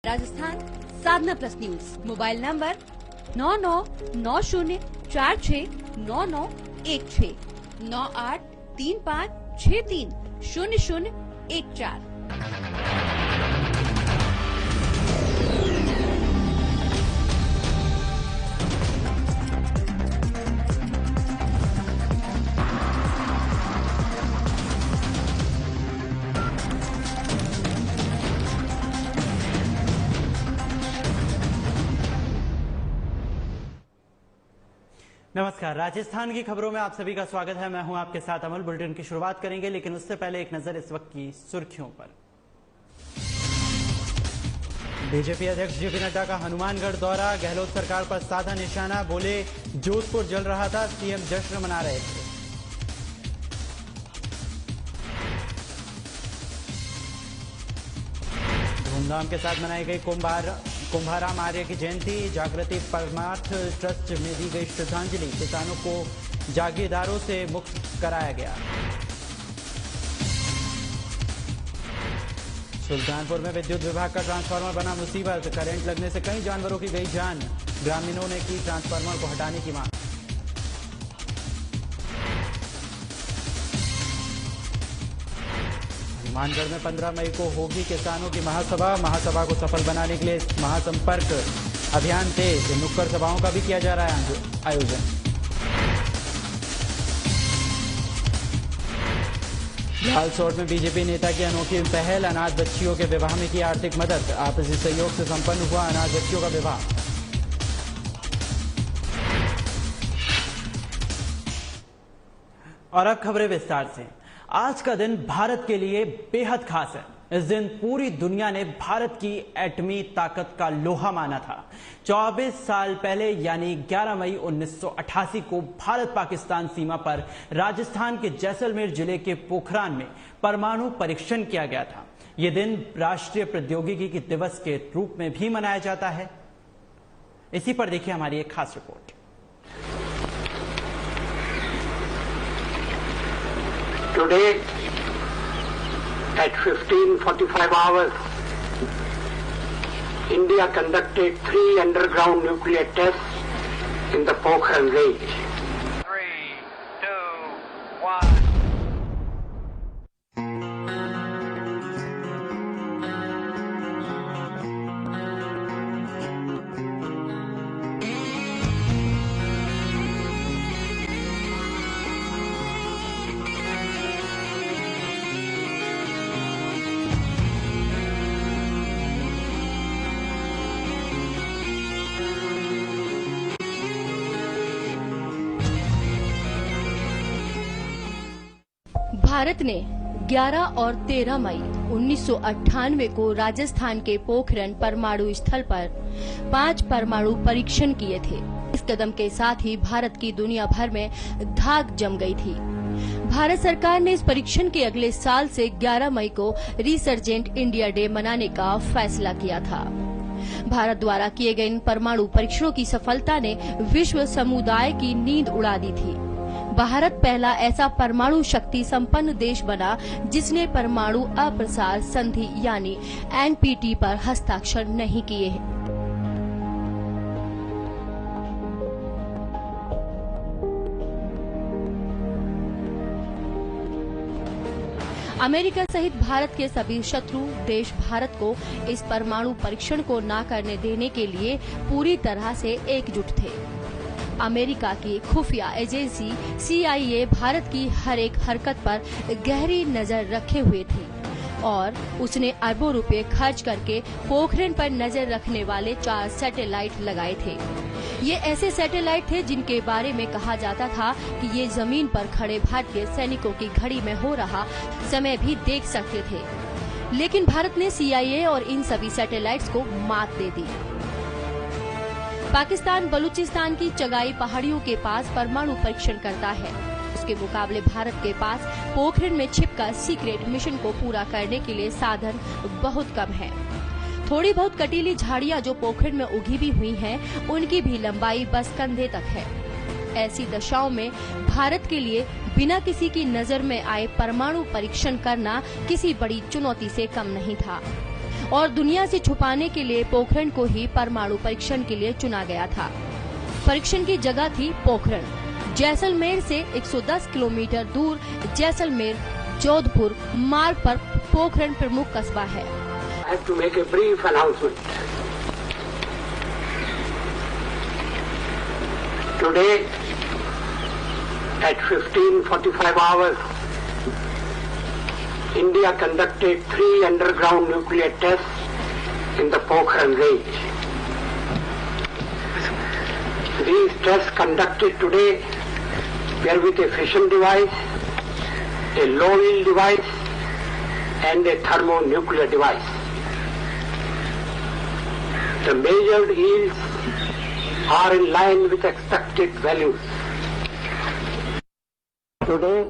राजस्थान साधना plus news. Mobile number 9990469916 9835630014। नमस्कार, राजस्थान की खबरों में आप सभी का स्वागत है। मैं हूं आपके साथ अमल। बुलेटिन की शुरुआत करेंगे, लेकिन उससे पहले एक नजर इस वक्त की सुर्खियों पर। बीजेपी अध्यक्ष जेपी नड्डा का हनुमानगढ़ दौरा, गहलोत सरकार पर साधा निशाना, बोले जोधपुर जल रहा था, सीएम जश्न मना रहे थे। धूमधाम के साथ मनाई गई कुंभाराम आर्य की जयंती, जागृति परमार्थ ट्रस्ट में दी गई श्रद्धांजलि, किसानों को जागीरदारों से मुक्त कराया गया। सुल्तानपुर में विद्युत विभाग का ट्रांसफार्मर बना मुसीबत, करंट लगने से कई जानवरों की गई जान, ग्रामीणों ने की ट्रांसफार्मर को हटाने की मांग। हनुमानगढ़ में 15 मई को होगी किसानों की महासभा को सफल बनाने के लिए महासंपर्क अभियान तेज, नुक्कड़ सभाओं का भी किया जा रहा है आयोजन। लालसोट में बीजेपी नेता की अनोखी पहल, अनाथ बच्चियों के विवाह में की आर्थिक मदद, आपसी सहयोग से संपन्न हुआ अनाथ बच्चियों का विवाह। और अब खबरें विस्तार से। आज का दिन भारत के लिए बेहद खास है। इस दिन पूरी दुनिया ने भारत की एटमी ताकत का लोहा माना था। 24 साल पहले यानी 11 मई 1988 को भारत पाकिस्तान सीमा पर राजस्थान के जैसलमेर जिले के पोखरान में परमाणु परीक्षण किया गया था। यह दिन राष्ट्रीय प्रौद्योगिकी दिवस के रूप में भी मनाया जाता है। इसी पर देखिए हमारी एक खास report. Today, at 15:45 hours, India conducted 3 underground nuclear tests in the Pokhran range. 3, 2, 1. Bharat ने 11 और 13 मई 1998 को राजस्थान के पोखरण परमाणु स्थल पर 5 परमाणु परीक्षण किए थे। इस कदम के साथ ही भारत की दुनिया भर में धाक जम गई थी। भारत सरकार ने इस परीक्षण के अगले साल से 11 मई को रिसर्जेंट इंडिया डे मनाने का फैसला किया था। भारत द्वारा किए गए इन परमाणु परीक्षणों की सफलता ने विश्व समुदाय की नींद उड़ा दी थी। भारत पहला ऐसा परमाणु शक्ति संपन्न देश बना जिसने परमाणु अप्रसार संधि यानी एनपीटी पर हस्ताक्षर नहीं किए हैं। अमेरिका सहित भारत के सभी शत्रु देश भारत को इस परमाणु परीक्षण को न करने देने के लिए पूरी तरह से एकजुट थे। अमेरिका की खुफिया एजेंसी CIA भारत की हर एक हरकत पर गहरी नजर रखे हुए थी और उसने अरबों रुपए खर्च करके पोखरण पर नजर रखने वाले 4 सैटेलाइट लगाए थे। ये ऐसे सैटेलाइट थे जिनके बारे में कहा जाता था कि ये जमीन पर खड़े भारतीय सैनिकों की घड़ी में हो रहा समय भी देख सकते थे। लेकिन भारत ने CIA और इन सभी सैटेलाइट्स को मात दे दी। पाकिस्तान बलूचिस्तान की चगाई पहाड़ियों के पास परमाणु परीक्षण करता है। उसके मुकाबले भारत के पास पोखरण में छिपकर सीक्रेट मिशन को पूरा करने के लिए साधन बहुत कम है। थोड़ी बहुत कटीली झाड़ियां जो पोखरण में उगी भी हुई हैं, उनकी भी लंबाई बस कंधे तक है। ऐसी दशाओं में भारत के लिए बिना किसी की नजर में आए परमाणु परीक्षण करना किसी बड़ी चुनौती से कम नहीं था। और दुनिया से छुपाने के लिए पोखरण को ही परमाणु परीक्षण के लिए चुना गया था। परीक्षण की जगह थी पोखरण। जैसलमेर से 110 किलोमीटर दूर जैसलमेर जोधपुर मार्ग पर पोखरण प्रमुख कस्बा है। I have to make a brief announcement. Today, at 15:45 hours, India conducted 3 underground nuclear tests in the Pokhran range. These tests conducted today were with a fission device, a low yield device, and a thermonuclear device. The measured yields are in line with expected values. Today,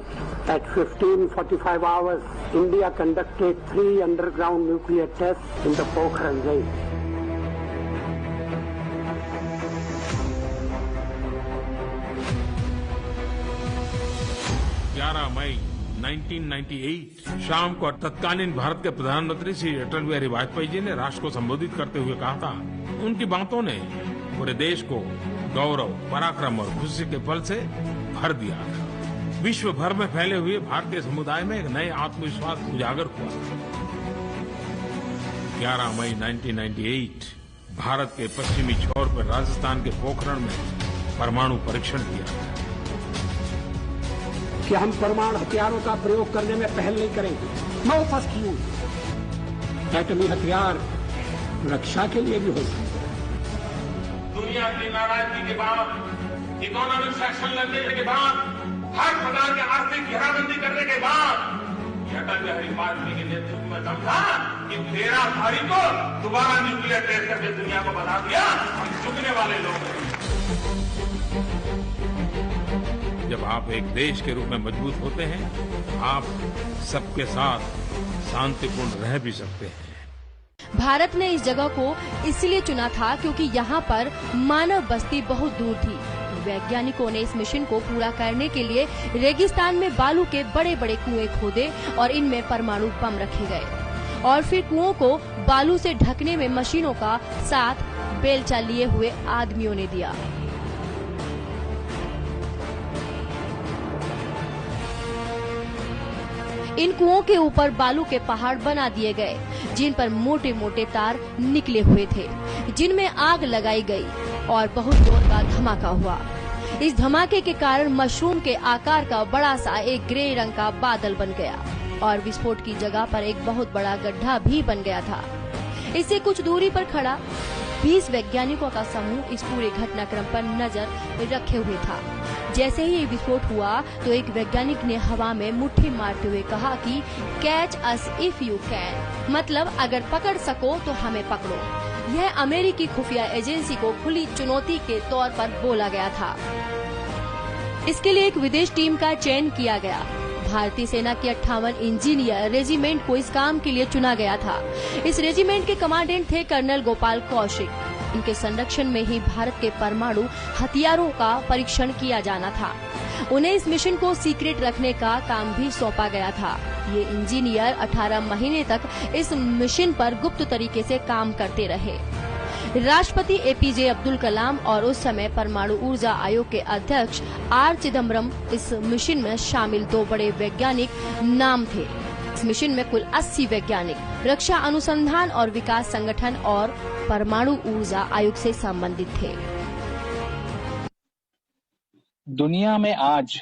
at 15:45 hours, India conducted 3 underground nuclear tests in the Pokhran range. मई 1998 शाम को तत्कालीन भारत के प्रधानमंत्री श्री अटल बिहारी वाजपेयी जी ने राष्ट्र को संबोधित करते हुए कहा था, उनकी बातों ने पूरे देश को गौरव, पराक्रम और खुशी के पल से भर दिया था। विश्व भर में फैले हुए भारतीय समुदाय में एक नए आत्मविश्वास उजागर हुआ। 11 मई 1998 भारत के पश्चिमी छोर पर राजस्थान के पोखरण में परमाणु परीक्षण किया कि हम परमाणु हथियारों का प्रयोग करने में पहल नहीं करेंगे। No first use. एटमी हथियार रक्षा के लिए भी हो सकते हैं। दुनिया की नाराजगी के बाद, इकोनॉमिक सेक्शन लगने के बाद, हर प्रकार की आर्थिक घेराबंदी करने के बाद अटल बिहारी वाजपेयी के नेतृत्व में दम था कि 13 तारीख को दोबारा न्यूक्लियर टेस्ट करके दुनिया को बता दिया हम झुकने वाले लोग हैं। जब आप एक देश के रूप में मजबूत होते हैं तो आप सबके साथ शांतिपूर्ण रह भी सकते हैं। भारत ने इस जगह को इसलिए चुना था क्योंकि यहाँ पर मानव बस्ती बहुत दूर थी। वैज्ञानिकों ने इस मिशन को पूरा करने के लिए रेगिस्तान में बालू के बड़े बड़े कुएं खोदे और इनमें परमाणु बम रखे गए और फिर कुओं को बालू से ढकने में मशीनों का साथ बेलचा लिए हुए आदमियों ने दिया। इन कुओं के ऊपर बालू के पहाड़ बना दिए गए जिन पर मोटे मोटे तार निकले हुए थे, जिनमें आग लगाई गई और बहुत जोर का धमाका हुआ। इस धमाके के कारण मशरूम के आकार का बड़ा सा एक ग्रे रंग का बादल बन गया और विस्फोट की जगह पर एक बहुत बड़ा गड्ढा भी बन गया था। इससे कुछ दूरी पर खड़ा 20 वैज्ञानिकों का समूह इस पूरे घटनाक्रम पर नजर रखे हुए था। जैसे ही विस्फोट हुआ तो एक वैज्ञानिक ने हवा में मुट्ठी मारते हुए कहा कि catch us if you can, मतलब अगर पकड़ सको तो हमें पकड़ो। यह अमेरिकी खुफिया एजेंसी को खुली चुनौती के तौर पर बोला गया था। इसके लिए एक विदेश टीम का चयन किया गया। भारतीय सेना के 58 इंजीनियर रेजिमेंट को इस काम के लिए चुना गया था। इस रेजिमेंट के कमांडेंट थे कर्नल गोपाल कौशिक। इनके संरक्षण में ही भारत के परमाणु हथियारों का परीक्षण किया जाना था। उन्हें इस मिशन को सीक्रेट रखने का काम भी सौंपा गया था। ये इंजीनियर 18 महीने तक इस मिशन पर गुप्त तरीके से काम करते रहे। राष्ट्रपति एपीजे अब्दुल कलाम और उस समय परमाणु ऊर्जा आयोग के अध्यक्ष आर चिदम्बरम इस मिशन में शामिल 2 बड़े वैज्ञानिक नाम थे। इस मिशन में कुल 80 वैज्ञानिक रक्षा अनुसंधान और विकास संगठन और परमाणु ऊर्जा आयोग से संबंधित थे। दुनिया में आज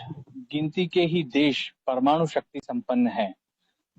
गिनती के ही देश परमाणु शक्ति संपन्न है।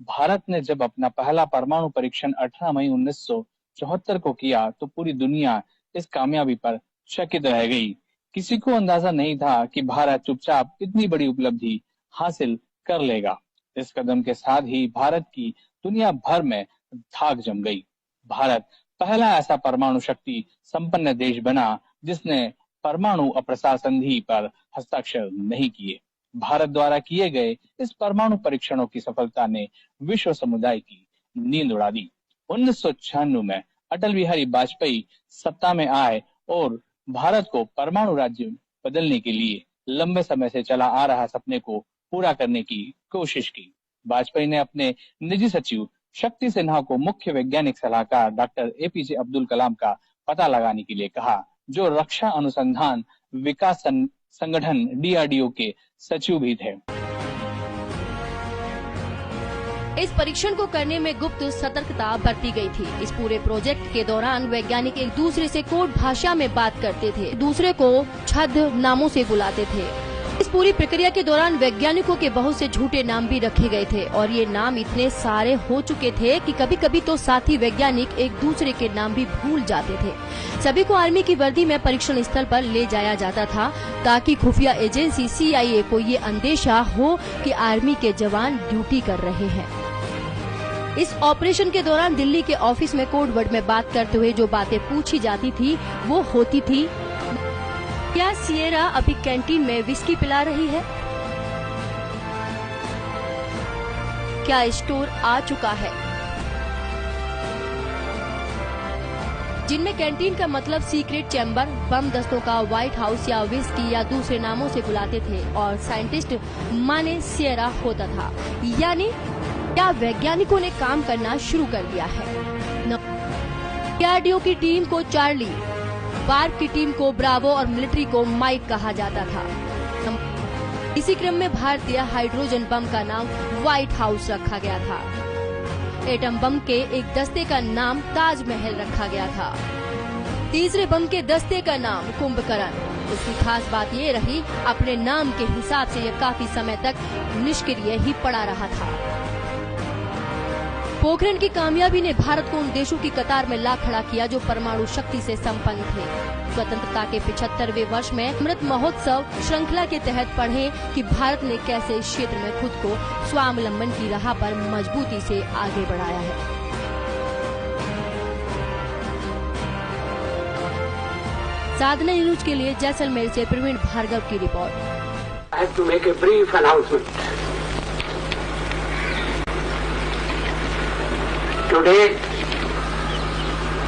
भारत ने जब अपना पहला परमाणु परीक्षण 18 मई 1974 को किया तो पूरी दुनिया इस कामयाबी पर चकित रह गई। किसी को अंदाजा नहीं था कि भारत चुपचाप इतनी बड़ी उपलब्धि हासिल कर लेगा। इस कदम के साथ ही भारत की दुनिया भर में धाक जम गई। भारत पहला ऐसा परमाणु शक्ति संपन्न देश बना जिसने परमाणु अप्रसार संधि पर हस्ताक्षर नहीं किए। भारत द्वारा किए गए इस परमाणु परीक्षणों की सफलता ने विश्व समुदाय की नींद उड़ा दी। 1996 में अटल बिहारी वाजपेयी सत्ता में आए और भारत को परमाणु राज्य बदलने के लिए लंबे समय से चला आ रहा सपने को पूरा करने की कोशिश की। वाजपेयी ने अपने निजी सचिव शक्ति सिन्हा को मुख्य वैज्ञानिक सलाहकार डॉक्टर APJ अब्दुल कलाम का पता लगाने के लिए कहा, जो रक्षा अनुसंधान विकास संगठन DRDO के सचिव भी थे। इस परीक्षण को करने में गुप्त सतर्कता बरती गई थी। इस पूरे प्रोजेक्ट के दौरान वैज्ञानिक एक दूसरे से कोड भाषा में बात करते थे, दूसरे को छद्म नामों से बुलाते थे। इस पूरी प्रक्रिया के दौरान वैज्ञानिकों के बहुत से झूठे नाम भी रखे गए थे और ये नाम इतने सारे हो चुके थे कि कभी कभी तो साथी वैज्ञानिक एक दूसरे के नाम भी भूल जाते थे। सभी को आर्मी की वर्दी में परीक्षण स्थल पर ले जाया जाता था ताकि खुफिया एजेंसी CIA को ये अंदेशा हो कि आर्मी के जवान ड्यूटी कर रहे हैं। इस ऑपरेशन के दौरान दिल्ली के ऑफिस में कोड वर्ड में बात करते हुए जो बातें पूछी जाती थी वो होती थी, क्या सिएरा अभी कैंटीन में विस्की पिला रही है? क्या स्टोर आ चुका है? जिनमें कैंटीन का मतलब सीक्रेट चैम्बर, बम दस्तों का व्हाइट हाउस या विस्की या दूसरे नामों से बुलाते थे और साइंटिस्ट माने सिएरा होता था। यानी क्या वैज्ञानिकों ने काम करना शुरू कर दिया है? DRDO की टीम को चार्ली, बार्ब की टीम को ब्रावो और मिलिट्री को माइक कहा जाता था। इसी क्रम में भारतीय हाइड्रोजन बम का नाम व्हाइट हाउस रखा गया था। एटम बम के एक दस्ते का नाम ताजमहल रखा गया था। तीसरे बम के दस्ते का नाम कुंभकर्ण। इसकी खास बात ये रही, अपने नाम के हिसाब से यह काफी समय तक निष्क्रिय ही पड़ा रहा था। पोखरण की कामयाबी ने भारत को उन देशों की कतार में ला खड़ा किया जो परमाणु शक्ति से संपन्न थे। स्वतंत्रता के 75वें वर्ष में अमृत महोत्सव श्रृंखला के तहत पढ़ें कि भारत ने कैसे इस क्षेत्र में खुद को स्वावलंबन की राह पर मजबूती से आगे बढ़ाया है। साधना न्यूज के लिए जैसलमेर से प्रवीण भार्गव की report. I have to make a brief announcement. Today,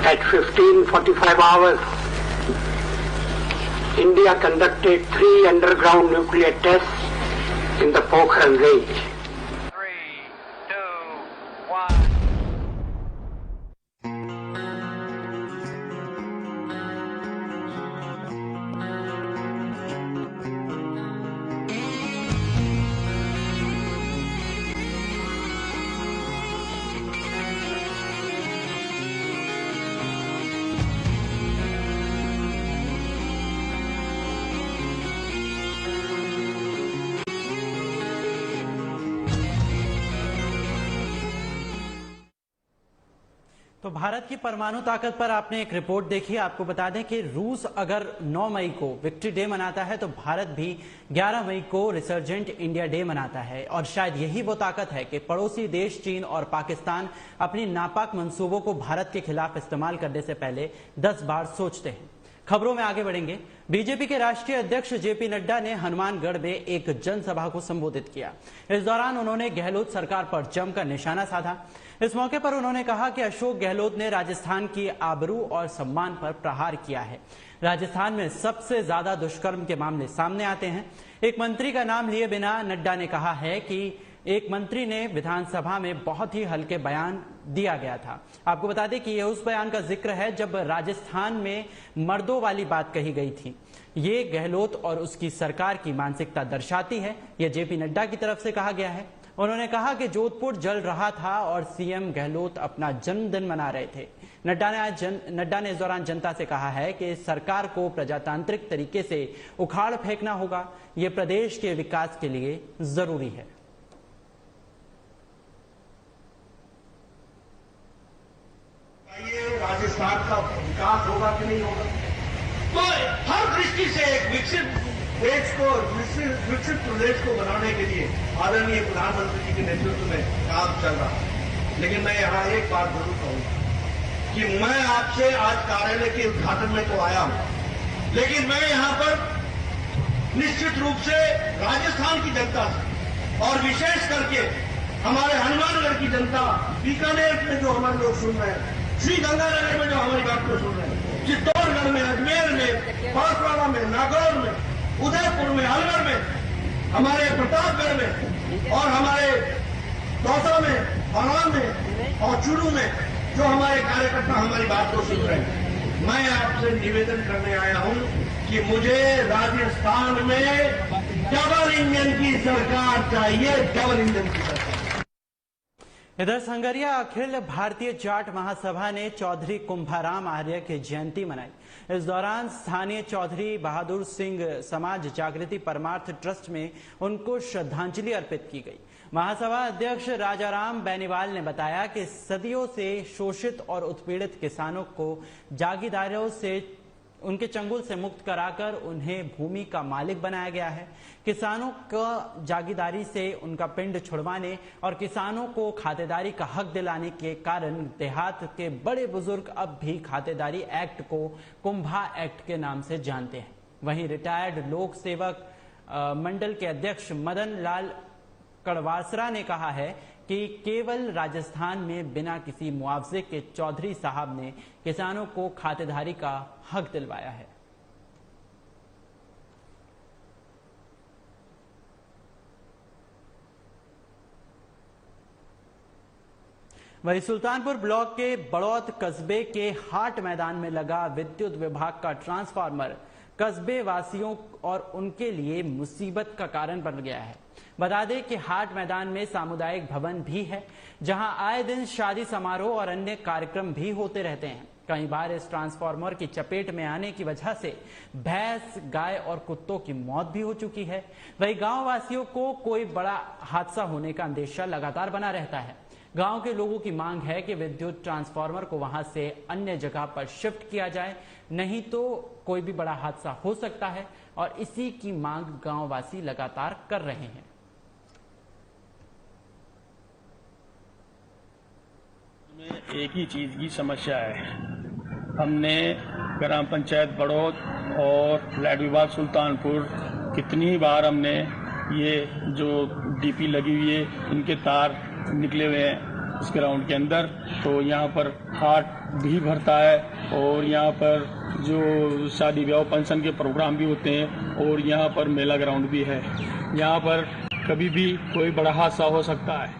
at 15:45 hours, India conducted 3 underground nuclear tests in the Pokhran range. 3, 2, 1. तो भारत की परमाणु ताकत पर आपने एक रिपोर्ट देखी। आपको बता दें कि रूस अगर 9 मई को विक्ट्री डे मनाता है तो भारत भी 11 मई को रिसर्जेंट इंडिया डे मनाता है। और शायद यही वो ताकत है कि पड़ोसी देश चीन और पाकिस्तान अपनी नापाक मंसूबों को भारत के खिलाफ इस्तेमाल करने से पहले 10 बार सोचते हैं। खबरों में आगे बढ़ेंगे। बीजेपी के राष्ट्रीय अध्यक्ष जेपी नड्डा ने हनुमानगढ़ में एक जनसभा को संबोधित किया। इस दौरान उन्होंने गहलोत सरकार पर जमकर निशाना साधा। इस मौके पर उन्होंने कहा कि अशोक गहलोत ने राजस्थान की आबरू और सम्मान पर प्रहार किया है। राजस्थान में सबसे ज्यादा दुष्कर्म के मामले सामने आते हैं। एक मंत्री का नाम लिए बिना नड्डा ने कहा है कि एक मंत्री ने विधानसभा में बहुत ही हल्के बयान दिया गया था। आपको बता दें कि यह उस बयान का जिक्र है जब राजस्थान में मर्दों वाली बात कही गई थी। ये गहलोत और उसकी सरकार की मानसिकता दर्शाती है। यह जेपी नड्डा की तरफ से कहा गया है। उन्होंने कहा कि जोधपुर जल रहा था और सीएम गहलोत अपना जन्मदिन मना रहे थे। नड्डा ने इस दौरान जनता से कहा है कि सरकार को प्रजातांत्रिक तरीके से उखाड़ फेंकना होगा। ये प्रदेश के विकास के लिए जरूरी है। राजस्थान का विकास होगा कि नहीं होगा, तो हर दृष्टि से एक विकसित प्रदेश को बनाने के लिए आदरणीय प्रधानमंत्री जी के नेतृत्व में काम चल रहा है। लेकिन मैं यहाँ एक बात जरूर कहूंगा कि मैं आपसे आज कार्यालय के उद्घाटन में तो आया हूं, लेकिन मैं यहाँ पर निश्चित रूप से राजस्थान की जनता से और विशेष करके हमारे हनुमानगढ़ की जनता, बीकानेर में जो हमारे लोग सुन रहे हैं, श्रीगंगानगर में जो हमारी बात को सुन रहे हैं, चित्तौड़गढ़ में, अजमेर में, बांसवाड़ा में, नागौर में, उदयपुर में, अलवर में, हमारे प्रतापगढ़ में और हमारे दौसा में, बड़ौन में और चुरू में जो हमारे कार्यकर्ता हमारी बात को सुन रहे हैं, मैं आपसे निवेदन करने आया हूं कि मुझे राजस्थान में डबल इंजन की सरकार चाहिए, डबल इंजन की सरकार। इधर संगरिया अखिल भारतीय जाट महासभा ने चौधरी कुंभाराम आर्य की जयंती मनाई। इस दौरान स्थानीय चौधरी बहादुर सिंह समाज जागृति परमार्थ ट्रस्ट में उनको श्रद्धांजलि अर्पित की गई। महासभा अध्यक्ष राजाराम बेनीवाल ने बताया कि सदियों से शोषित और उत्पीड़ित किसानों को जागीदारों से उनके चंगुल से मुक्त कराकर उन्हें भूमि का मालिक बनाया गया है। किसानों का जागीदारी से उनका पिंड छुड़वाने और किसानों को खातेदारी का हक दिलाने के कारण देहात के बड़े बुजुर्ग अब भी खातेदारी एक्ट को कुंभा एक्ट के नाम से जानते हैं। वहीं रिटायर्ड लोक सेवक मंडल के अध्यक्ष मदन लाल कड़वासरा ने कहा है कि केवल राजस्थान में बिना किसी मुआवजे के चौधरी साहब ने किसानों को खातेदारी का हक दिलवाया है। वहीं सुल्तानपुर ब्लॉक के बड़ौत कस्बे के हाट मैदान में लगा विद्युत विभाग का ट्रांसफार्मर कस्बे वासियों और उनके लिए मुसीबत का कारण बन गया है। बता दें कि हाट मैदान में सामुदायिक भवन भी है, जहां आए दिन शादी समारोह और अन्य कार्यक्रम भी होते रहते हैं। कई बार इस ट्रांसफार्मर की चपेट में आने की वजह से भैंस, गाय और कुत्तों की मौत भी हो चुकी है। वहीं गांव वासियों को कोई बड़ा हादसा होने का अंदेशा लगातार बना रहता है। गांव के लोगों की मांग है कि विद्युत ट्रांसफार्मर को वहां से अन्य जगह पर शिफ्ट किया जाए, नहीं तो कोई भी बड़ा हादसा हो सकता है और इसी की मांग गांव वासी लगातार कर रहे हैं। एक ही चीज की समस्या है। हमने ग्राम पंचायत बड़ौत और लाइट विभाग सुल्तानपुर कितनी बार हमने ये जो डीपी लगी हुई है इनके तार निकले हुए हैं इस ग्राउंड के अंदर, तो यहाँ पर हाट भी भरता है और यहाँ पर जो शादी ब्याह फंक्शन के प्रोग्राम भी होते हैं और यहाँ पर मेला ग्राउंड भी है। यहाँ पर कभी भी कोई बड़ा हादसा हो सकता है।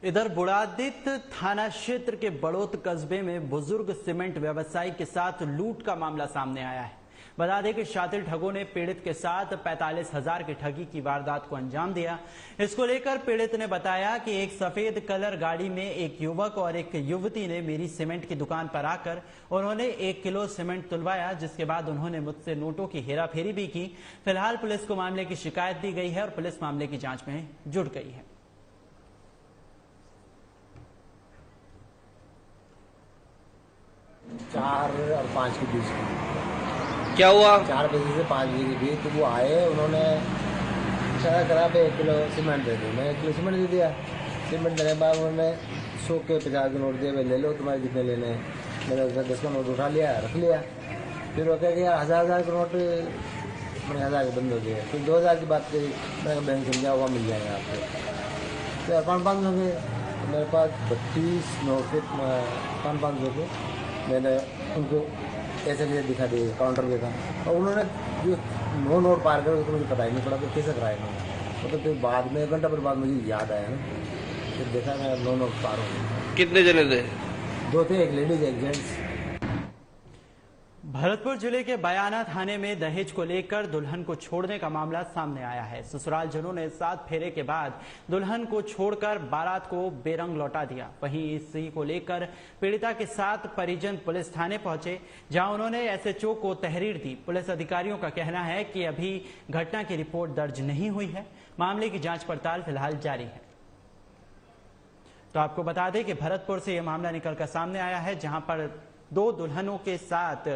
इधर बुढ़ादित थाना क्षेत्र के बड़ौत कस्बे में बुजुर्ग सीमेंट व्यवसायी के साथ लूट का मामला सामने आया है। बता दें कि शातिर ठगों ने पीड़ित के साथ 45,000 की ठगी की वारदात को अंजाम दिया। इसको लेकर पीड़ित ने बताया कि एक सफेद कलर गाड़ी में एक युवक और एक युवती ने मेरी सीमेंट की दुकान पर आकर उन्होंने 1 किलो सीमेंट तुलवाया, जिसके बाद उन्होंने मुझसे नोटों की हेराफेरी भी की। फिलहाल पुलिस को मामले की शिकायत दी गई है और पुलिस मामले की जांच में जुट गई है। 4 और 5 के बीच में क्या हुआ? 4 बजे से 5 बजे के बीच तो वो आए, उन्होंने इशारा करा पे 1 किलो सीमेंट दे दी। मैं 1 किलो सीमेंट दे दिया। सीमेंट देने के बाद उन्होंने 100 के 50 के नोट दिए, भाई ले लो तुम्हारे जितने लेने हैं। मैंने उसका 10 का नोट उठा लिया, रख लिया। फिर वो कह गया 1000 के नोट, मैंने 1000 के बंद हो गए। फिर 2000 की बात करी, मैंने बैंक से जाओ, वहाँ मिल जाएगा आपको। तो 500 के मेरे पास 32 नोट के 500 के मैंने उनको ऐसे दिखा दिए, काउंटर पे था। और उन्होंने जो 9 नोट पार कर उसको मुझे पता ही नहीं पड़ा कि कैसे कराए उन्होंने। मतलब फिर बाद में 1 घंटा पर बाद मुझे याद आया ना, फिर देखा मैं 9 नोट पार हो गए। कितने जने थे? 2 थे, एक लेडीज एक जेंट्स। भरतपुर जिले के बयाना थाने में दहेज को लेकर दुल्हन को छोड़ने का मामला सामने आया है। ससुराल जनों ने 7 फेरे के बाद दुल्हन को छोड़कर बारात को बेरंग लौटा दिया। वहीं इसी को लेकर पीड़िता के साथ परिजन पुलिस थाने पहुंचे, जहां उन्होंने एसएचओ को तहरीर दी। पुलिस अधिकारियों का कहना है कि अभी घटना की रिपोर्ट दर्ज नहीं हुई है। मामले की जांच पड़ताल फिलहाल जारी है। तो आपको बता दें कि भरतपुर से यह मामला निकलकर सामने आया है, जहां पर 2 दुल्हनों के साथ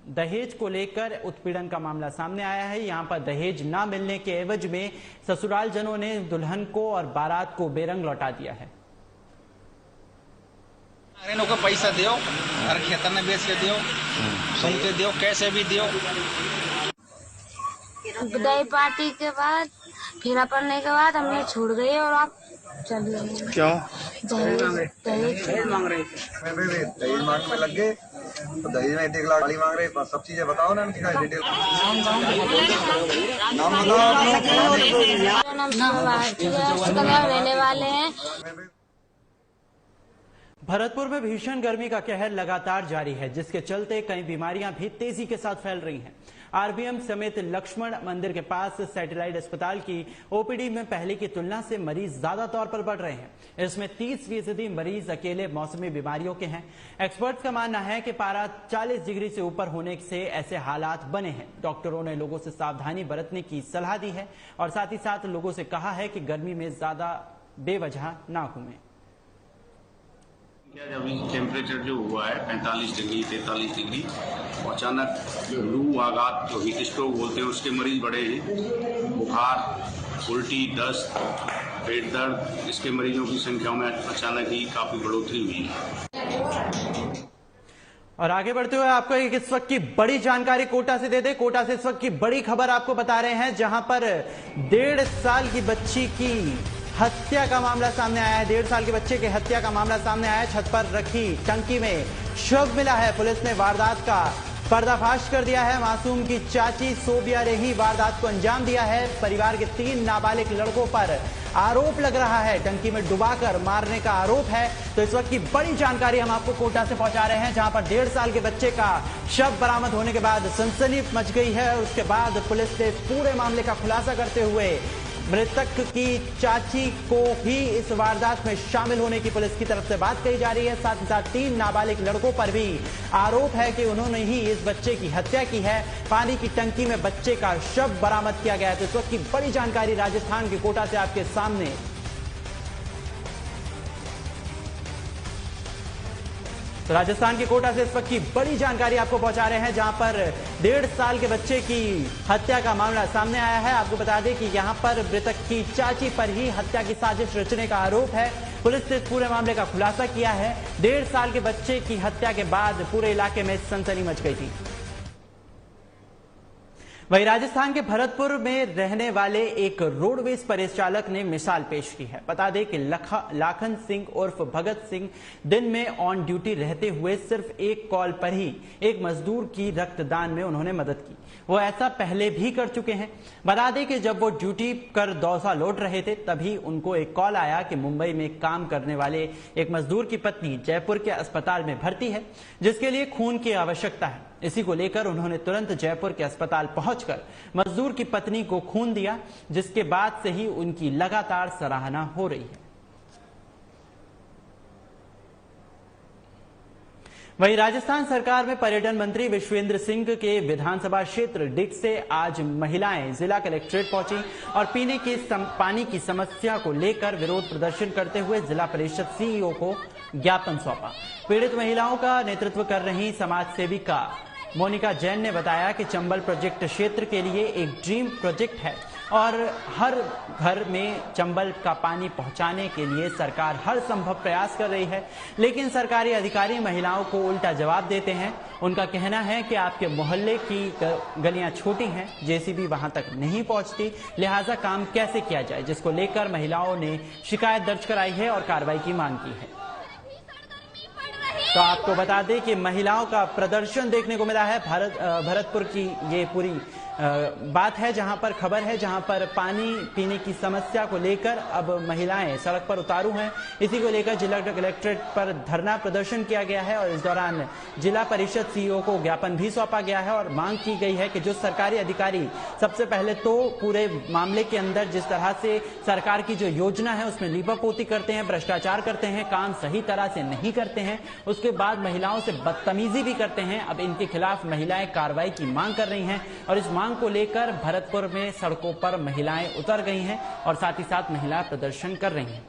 दहेज को लेकर उत्पीड़न का मामला सामने आया है। यहां पर दहेज ना मिलने के एवज में ससुराल जनों ने दुल्हन को और बारात को बेरंग लौटा दिया है। अरे को पैसा दियो, हर खेतर में बेच के दियो, सुनते दियो, कैसे भी दियो। विदाई पार्टी के बाद फेरा पड़ने के बाद हमने छोड़ गए और आप चल गए। क्या? दहेज मांगने लग गए। तो दहेज में 1 लाख गाड़ी मांग रहे, सब चीजें बताओ ना इनकी डिटेल। नाम रहने वाले हैं। भरतपुर में भीषण गर्मी का कहर लगातार जारी है, जिसके चलते कई बीमारियां भी तेजी के साथ फैल रही हैं। आरबीएम समेत लक्ष्मण मंदिर के पास सैटेलाइट अस्पताल की ओपीडी में पहले की तुलना से मरीज ज्यादा तौर पर बढ़ रहे हैं। इसमें 30% मरीज अकेले मौसमी बीमारियों के हैं। एक्सपर्ट्स का मानना है कि पारा 40 डिग्री से ऊपर होने से ऐसे हालात बने हैं। डॉक्टरों ने लोगों से सावधानी बरतने की सलाह दी है और साथ ही साथ लोगों से कहा है कि गर्मी में ज्यादा बेवजह ना घूमें। अभी टेम्परेचर जो हुआ है 45 डिग्री 43 डिग्री, अचानक लू आघात जो हीट स्ट्रोक बोलते हैं उसके मरीज बढ़े हैं। बुखार, उल्टी, दस्त, पेट दर्द, इसके मरीजों की संख्या में अचानक ही काफी बढ़ोतरी हुई है। और आगे बढ़ते हुए आपको एक इस वक्त की बड़ी जानकारी कोटा से दे दे। कोटा से इस वक्त की बड़ी खबर आपको बता रहे हैं, जहां पर 1.5 साल की बच्ची की हत्या का मामला सामने आया है। 1.5 साल के बच्चे की हत्या का मामला सामने आया है। छत पर रखी टंकी में शव मिला है। पुलिस ने वारदात का पर्दाफाश कर दिया है। मासूम की चाची सोबिया ने ही वारदात को अंजाम दिया है। परिवार के 3 नाबालिग लड़कों पर आरोप लग रहा है, टंकी में डुबाकर मारने का आरोप है। तो इस वक्त की बड़ी जानकारी हम आपको कोटा से पहुंचा रहे हैं, जहां पर 1.5 साल के बच्चे का शव बरामद होने के बाद सनसनी मच गई है। और उसके बाद पुलिस ने इस पूरे मामले का खुलासा करते हुए मृतक की चाची को भी इस वारदात में शामिल होने की पुलिस की तरफ से बात कही जा रही है। साथ ही साथ 3 नाबालिग लड़कों पर भी आरोप है कि उन्होंने ही इस बच्चे की हत्या की है। पानी की टंकी में बच्चे का शव बरामद किया गया है। तो इस वक्त की बड़ी जानकारी राजस्थान के कोटा से आपके सामने। तो राजस्थान के कोटा से इस वक्त की बड़ी जानकारी आपको पहुंचा रहे हैं, जहां पर 1.5 साल के बच्चे की हत्या का मामला सामने आया है। आपको बता दें कि यहां पर मृतक की चाची पर ही हत्या की साजिश रचने का आरोप है। पुलिस ने इस पूरे मामले का खुलासा किया है। 1.5 साल के बच्चे की हत्या के बाद पूरे इलाके में सनसनी मच गई थी। वहीं राजस्थान के भरतपुर में रहने वाले एक रोडवेज परिचालक ने मिसाल पेश की है। बता दें कि लाखन सिंह उर्फ भगत सिंह दिन में ऑन ड्यूटी रहते हुए सिर्फ एक कॉल पर ही एक मजदूर की रक्तदान में उन्होंने मदद की। वो ऐसा पहले भी कर चुके हैं। बता दें कि जब वो ड्यूटी कर दौसा लौट रहे थे, तभी उनको एक कॉल आया कि मुंबई में काम करने वाले एक मजदूर की पत्नी जयपुर के अस्पताल में भर्ती है, जिसके लिए खून की आवश्यकता है। इसी को लेकर उन्होंने तुरंत जयपुर के अस्पताल पहुंचकर मजदूर की पत्नी को खून दिया, जिसके बाद से ही उनकी लगातार सराहना हो रही है। वहीं राजस्थान सरकार में पर्यटन मंत्री विश्वेंद्र सिंह के विधानसभा क्षेत्र डिग से आज महिलाएं जिला कलेक्ट्रेट पहुंची और पीने के पानी की समस्या को लेकर विरोध प्रदर्शन करते हुए जिला परिषद सीईओ को ज्ञापन सौंपा। पीड़ित महिलाओं का नेतृत्व कर रही समाज सेविका मोनिका जैन ने बताया कि चंबल प्रोजेक्ट क्षेत्र के लिए एक ड्रीम प्रोजेक्ट है और हर घर में चंबल का पानी पहुंचाने के लिए सरकार हर संभव प्रयास कर रही है, लेकिन सरकारी अधिकारी महिलाओं को उल्टा जवाब देते हैं। उनका कहना है कि आपके मोहल्ले की गलियां छोटी हैं, जेसीबी वहां तक नहीं पहुंचती, लिहाजा काम कैसे किया जाए, जिसको लेकर महिलाओं ने शिकायत दर्ज कराई है और कार्रवाई की मांग की है। तो आपको बता दें कि महिलाओं का प्रदर्शन देखने को मिला है। भरतपुर की ये पूरी बात है, जहां पर खबर है, जहां पर पानी पीने की समस्या को लेकर अब महिलाएं सड़क पर उतारू हैं। इसी को लेकर जिला कलेक्ट्रेट पर धरना प्रदर्शन किया गया है और इस दौरान जिला परिषद सीईओ को ज्ञापन भी सौंपा गया है और मांग की गई है कि जो सरकारी अधिकारी सबसे पहले तो पूरे मामले के अंदर जिस तरह से सरकार की जो योजना है उसमें लीपापोती करते हैं, भ्रष्टाचार करते हैं, काम सही तरह से नहीं करते हैं, उसके बाद महिलाओं से बदतमीजी भी करते हैं। अब इनके खिलाफ महिलाएं कार्रवाई की मांग कर रही हैं और इस मांग को लेकर भरतपुर में सड़कों पर महिलाएं उतर गई हैं और साथ ही साथ महिला प्रदर्शन कर रही हैं।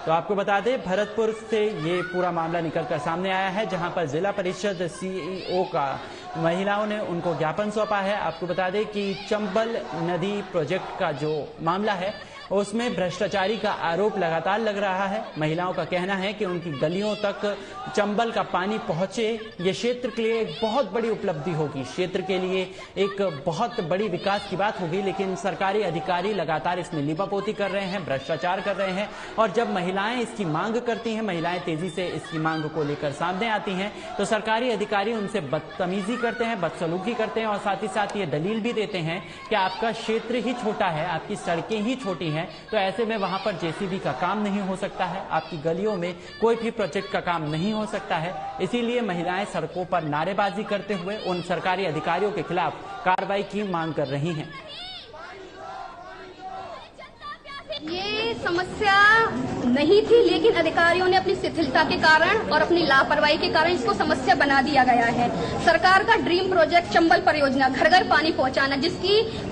तो आपको बता दें भरतपुर से ये पूरा मामला निकलकर सामने आया है, जहां पर जिला परिषद सीईओ का महिलाओं ने उनको ज्ञापन सौंपा है। आपको बता दें कि चंबल नदी प्रोजेक्ट का जो मामला है उसमें भ्रष्टाचारी का आरोप लगातार लग रहा है। महिलाओं का कहना है कि उनकी गलियों तक चंबल का पानी पहुंचे, ये क्षेत्र के लिए एक बहुत बड़ी उपलब्धि होगी, क्षेत्र के लिए एक बहुत बड़ी विकास की बात होगी। लेकिन सरकारी अधिकारी लगातार इसमें लीपापोती कर रहे हैं, भ्रष्टाचार कर रहे हैं। और जब महिलाएं इसकी मांग करती हैं, महिलाएं तेजी से इसकी मांग को लेकर सामने आती हैं, तो सरकारी अधिकारी उनसे बदतमीजी करते हैं, बदसलूकी करते हैं और साथ ही साथ ये दलील भी देते हैं कि आपका क्षेत्र ही छोटा है, आपकी सड़कें ही छोटी हैं, तो ऐसे में वहां पर जेसीबी का काम नहीं हो सकता है, आपकी गलियों में कोई भी प्रोजेक्ट का काम नहीं हो सकता है। इसीलिए महिलाएं सड़कों पर नारेबाजी करते हुए उन सरकारी अधिकारियों के खिलाफ कार्रवाई की मांग कर रही हैं। ये समस्या नहीं थी, लेकिन अधिकारियों ने अपनी शिथिलता के कारण और अपनी लापरवाही के कारण इसको समस्या बना दिया गया है। सरकार का ड्रीम प्रोजेक्ट चंबल परियोजना, घर घर पानी पहुंचाना, जिसकी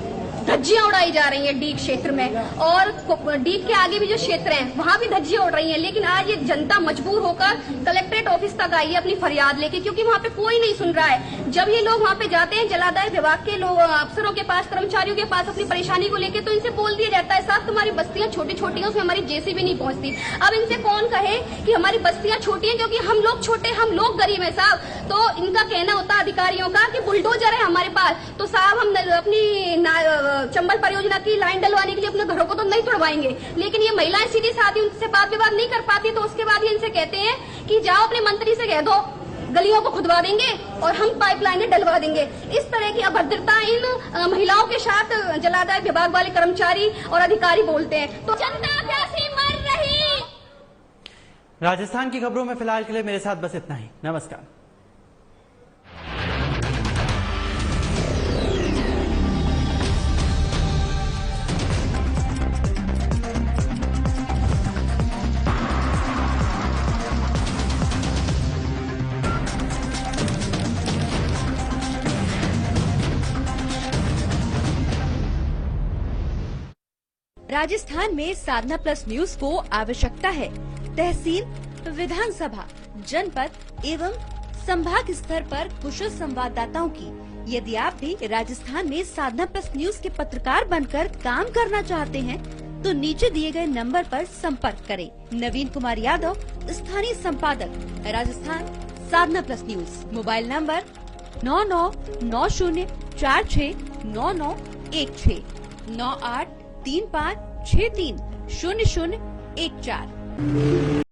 धज्जियां उड़ाई जा रही हैं डीग क्षेत्र में, और डीग के आगे भी जो क्षेत्र हैं वहां भी धज्जियां उड़ रही हैं। लेकिन आज ये जनता मजबूर होकर कलेक्ट्रेट ऑफिस तक आई है अपनी फरियाद लेके, क्योंकि वहां पे कोई नहीं सुन रहा है। जब ये लोग वहां पे जाते हैं जलादाय विभाग के लोग अफसरों के पास, कर्मचारियों के पास अपनी परेशानी को लेकर, तो इनसे बोल दिया जाता है साहब तुम्हारी बस्तियां छोटी छोटी हैं, उसमें हमारी जेसीबी नहीं पहुंचती। अब इनसे कौन कहे कि हमारी बस्तियां छोटी हैं, क्योंकि हम लोग छोटे, हम लोग गरीब है साहब। तो इनका कहना होता है अधिकारियों का कि बुलडोजर है हमारे पास, तो साहब हम अपनी चंबल परियोजना की लाइन डलवाने के लिए अपने घरों को तो नहीं तोड़वाएंगे। लेकिन ये महिलाएं सीधी साधी उनसे बात विवाद नहीं कर पाती, तो उसके बाद ये इनसे कहते हैं कि जाओ अपने मंत्री से कह दो, गलियों को खुदवा देंगे और हम पाइपलाइनें डलवा देंगे। इस तरह की अभद्रता इन महिलाओं के साथ जलादाय विभाग वाले कर्मचारी और अधिकारी बोलते हैं। तो जनता प्यासी मर रही। राजस्थान की खबरों में फिलहाल के लिए मेरे साथ बस इतना ही। नमस्कार। राजस्थान में साधना प्लस न्यूज को आवश्यकता है तहसील, विधानसभा, जनपद एवं संभाग स्तर पर कुशल संवाददाताओं की। यदि आप भी राजस्थान में साधना प्लस न्यूज के पत्रकार बनकर काम करना चाहते हैं तो नीचे दिए गए नंबर पर संपर्क करें। नवीन कुमार यादव, स्थानीय संपादक, राजस्थान, साधना प्लस न्यूज। Mobile number 9990469916 9835630014।